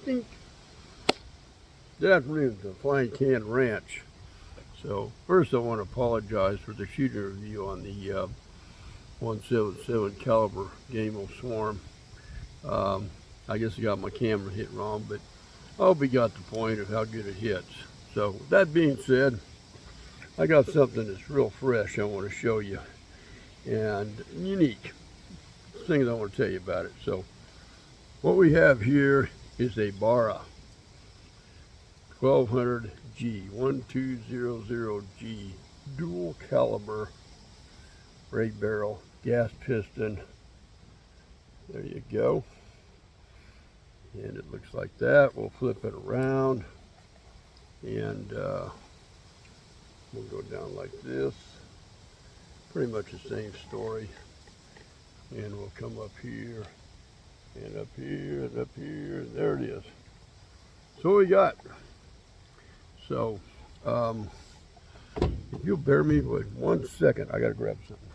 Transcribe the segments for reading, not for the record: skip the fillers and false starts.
ding. Good afternoon to Flying Can Ranch. So first I want to apologize for the shooting review on the 177 caliber Game Swarm. I guess I got my camera hit wrong, but I hope you got the point of how good it hits. So with that being said, I got something that's real fresh I want to show you and unique things I want to tell you about it. So what we have here is a Barra 1200G 1200G dual caliber ray barrel gas piston. There you go. And it looks like that. We'll flip it around and we'll go down like this. Pretty much the same story. And we'll come up here and up here and up here. And there it is. So what we got. So if you'll bear me with 1 second, I gotta grab something.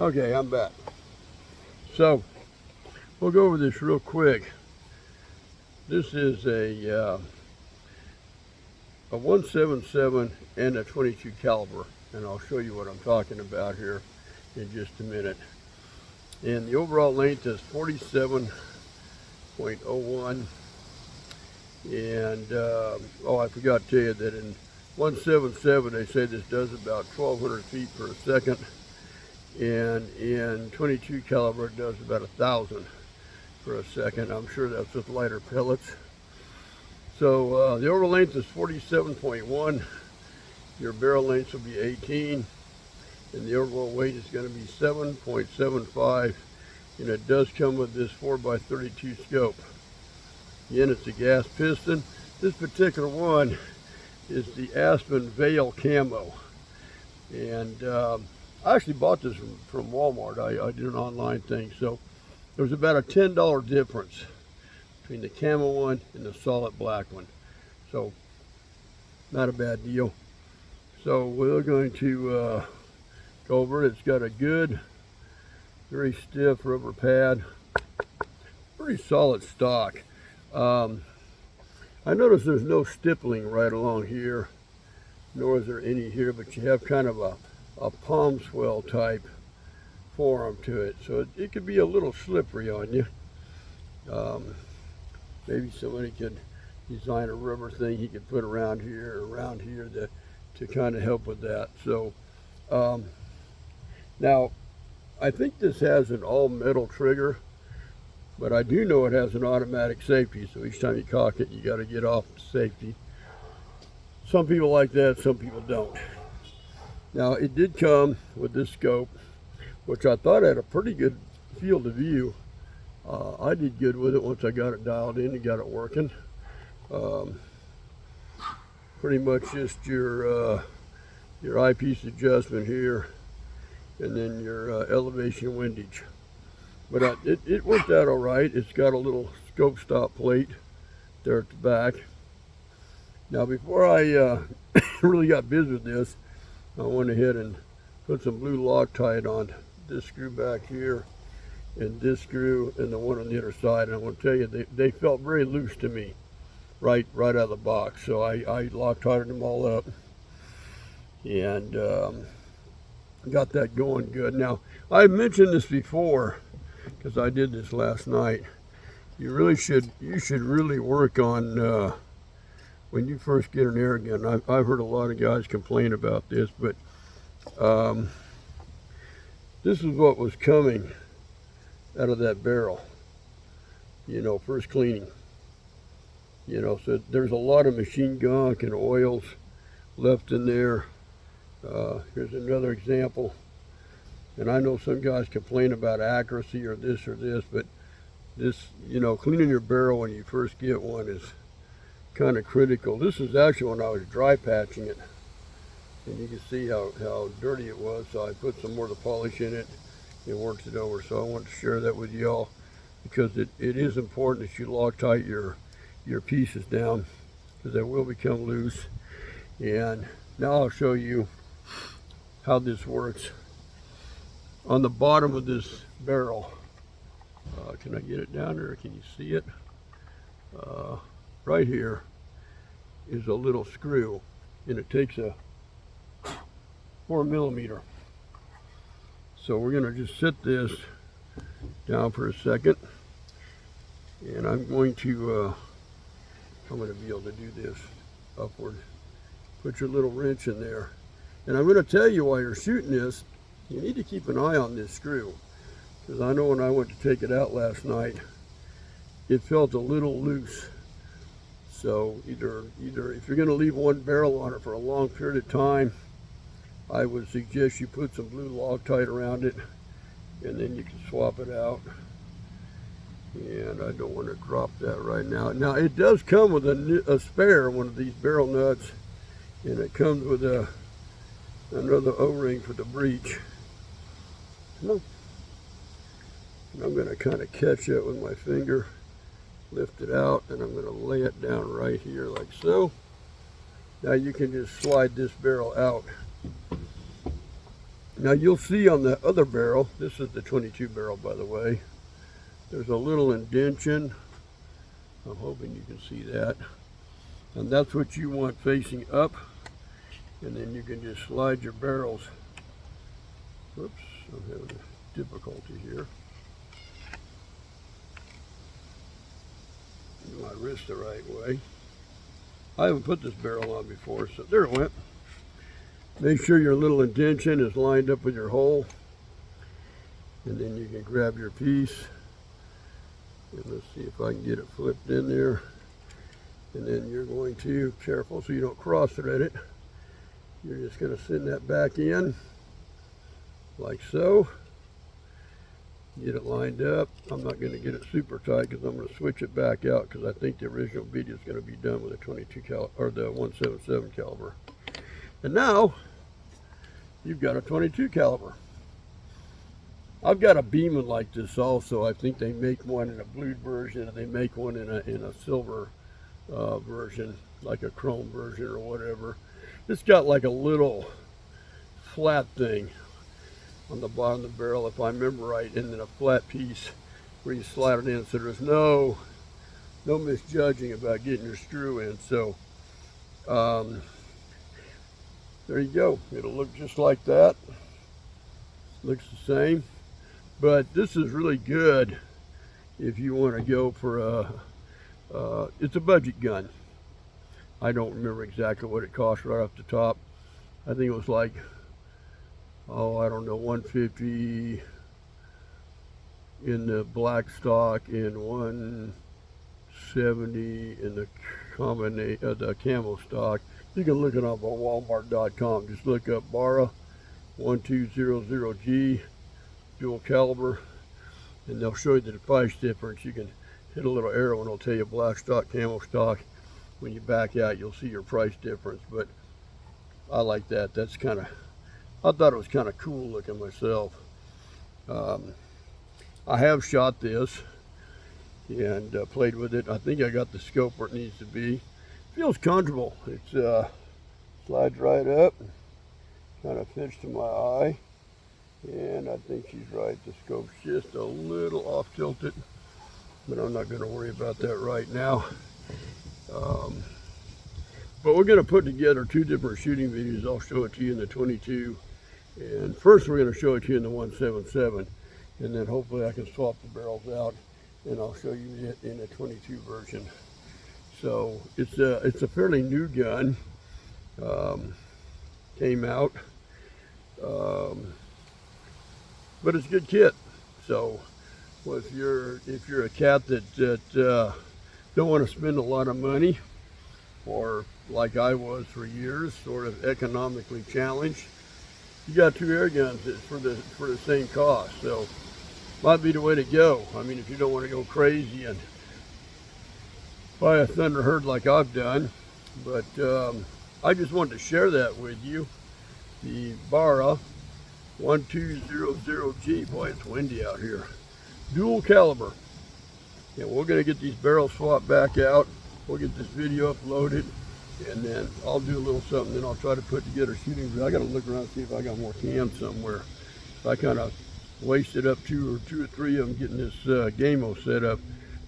Okay, I'm back. So we'll go over this real quick. This is a 177 and a 22 caliber, and I'll show you what I'm talking about here in just a minute. And the overall length is 47.01. And oh, I forgot to tell you that in 177 they say this does about 1,200 feet per second, and in 22 caliber it does about 1,000 for a second. I'm sure that's with lighter pellets. So the overall length is 47.1. Your barrel length will be 18, and the overall weight is going to be 7.75. And it does come with this 4x32 scope. Again, it's a gas piston. This particular one is the Aspen Veil Camo. And I actually bought this from Walmart. I did an online thing. So there was about a $10 difference between the camo one and the solid black one. So not a bad deal. So we're going to go over it. It's got a good, very stiff rubber pad. Pretty solid stock. I notice there's no stippling right along here, nor is there any here, but you have kind of a palm swell type form to it, so it could be a little slippery on you. Maybe somebody could design a rubber thing he could put around here to kind of help with that. So now I think this has an all metal trigger, but I do know it has an automatic safety, so each time you cock it, you got to get off the safety. Some people like that, some people don't. Now, it did come with this scope, which I thought had a pretty good field of view. I did good with it once I got it dialed in and got it working. Pretty much just your eyepiece adjustment here, and then your elevation windage. But it worked out all right. It's got a little scope stop plate there at the back. Now, before I really got busy with this, I went ahead and put some blue Loctite on this screw back here, and this screw, and the one on the other side. And I want to tell you, they felt very loose to me right out of the box. So I Loctited them all up and got that going good. Now, I mentioned this before, because I did this last night. You should really work on when you first get an air gun. I've heard a lot of guys complain about this, but this is what was coming out of that barrel. you know, first cleaning. You know, so there's a lot of machine gunk and oils left in there. Here's another example. And I know some guys complain about accuracy or this, but this, you know, cleaning your barrel when you first get one is kind of critical. This is actually when I was dry patching it. And you can see how dirty it was. So I put some more of the polish in it and worked it over. So I want to share that with y'all because it is important that you Loctite your pieces down because they will become loose. And now I'll show you how this works. On the bottom of this barrel, can I get it down there? Can you see it? Right here is a little screw, and it takes a 4mm. So we're going to just sit this down for a second, and I'm going to be able to do this upward. Put your little wrench in there, and I'm going to tell you while you're shooting this, you need to keep an eye on this screw, because I know when I went to take it out last night, it felt a little loose. So either if you're going to leave one barrel on it for a long period of time, I would suggest you put some blue Loctite around it, and then you can swap it out. And I don't want to drop that right now. Now it does come with a spare one of these barrel nuts, and it comes with another O-ring for the breech. And I'm going to kind of catch it with my finger, lift it out, and I'm going to lay it down right here like so. Now you can just slide this barrel out. Now you'll see on the other barrel, this is the 22 barrel by the way, there's a little indention. I'm hoping you can see that. And that's what you want facing up. And then you can just slide your barrels. Whoops, I'm having difficulty here. Do my wrist the right way. I haven't put this barrel on before, so there it went. Make sure your little indention is lined up with your hole. And then you can grab your piece. And let's see if I can get it flipped in there. And then you're going to, careful so you don't cross thread it. You're just going to send that back in like so. Get it lined up. I'm not going to get it super tight because I'm going to switch it back out because I think the original video is going to be done with a 22 caliber or the 177 caliber. And now you've got a 22 caliber. I've got a Beeman like this also. I think they make one in a blue version and they make one in a silver version, like a chrome version or whatever. It's got like a little flat thing on the bottom of the barrel, if I remember right, and then a flat piece where you slide it in. So there's no misjudging about getting your screw in. So there you go. It'll look just like that. Looks the same. But this is really good if you want to go for it's a budget gun. I don't remember exactly what it cost right off the top. I think it was like, oh, I don't know, $150 in the black stock and $170 in the the camo stock. You can look it up on Walmart.com. Just look up Barra 1200G dual caliber, and they'll show you the price difference. You can hit a little arrow and it'll tell you black stock, camo stock. When you back out, you'll see your price difference. But I like that. That's kind of, I thought it was kind of cool looking myself. I have shot this and played with it. I think I got the scope where it needs to be. Feels comfortable. It slides right up, kind of fits to my eye. And I think she's right. The scope's just a little off tilted, but I'm not going to worry about that right now. But we're going to put together two different shooting videos. I'll show it to you in the 22, and first we're going to show it to you in the 177, and then hopefully I can swap the barrels out and I'll show you it in the 22 version. So it's a fairly new gun. Came out, but it's a good kit. So Well, if you're a cat that don't want to spend a lot of money, or like I was for years, sort of economically challenged, you got 2 air guns for the same cost. So might be the way to go. I mean, if you don't want to go crazy and buy a thunder herd like I've done. But I just wanted to share that with you. The Barra 1200G. Boy, it's windy out here. Dual caliber. And we're going to get these barrels swapped back out. We'll get this video uploaded, and then I'll do a little something. Then I'll try to put together shooting. I got to look around and see if I got more cams somewhere. I kind of wasted up two or three of them getting this game-o set up.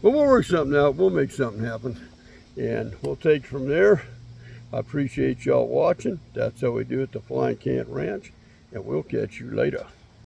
But we'll work something out. We'll make something happen, and we'll take from there. I appreciate y'all watching. That's how we do it at the Flying Cant Ranch, and we'll catch you later.